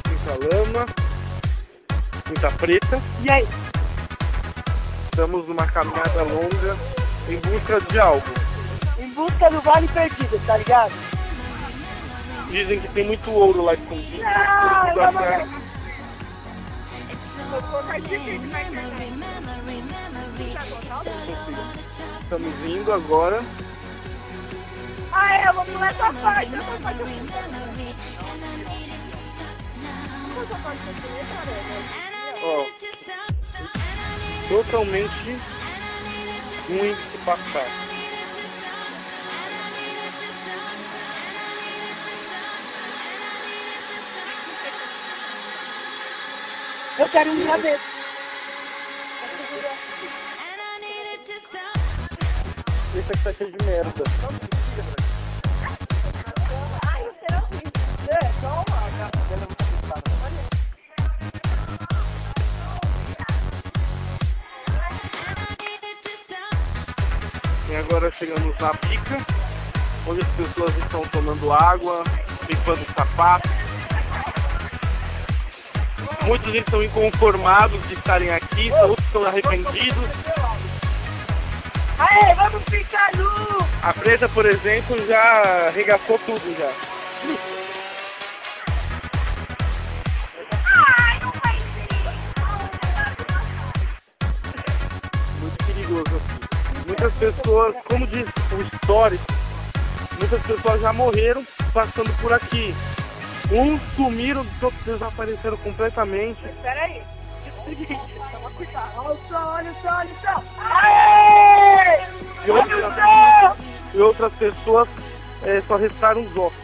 Muita lama, muita preta. E aí? Estamos numa caminhada longa em busca de algo. Em busca do Vale Perdido, tá ligado? Dizem que tem muito ouro lá escondido. Estamos indo agora. Ah, é, eu vou pular essa parte. Ó, totalmente ruim de se passar. Eu quero um dia desse. Esse aqui tá cheio de merda. Ai, o cheiro é horrível. E agora chegamos na bica, onde as pessoas estão tomando água, limpando os sapatos. Muitos estão inconformados de estarem aqui, outros estão arrependidos. Aê, vamos ficar nu! A preta, por exemplo, já arregaçou tudo já. Ai, não vai Muito perigoso aqui. Muitas pessoas, como diz o histórico, muitas pessoas já morreram passando por aqui. Uns sumiram, outros desapareceram completamente. Espera aí. Toma cuidado. Olha o sol, olha o sol, olha o sol. Aê! Olha o sol! E outras pessoas só restaram os ossos.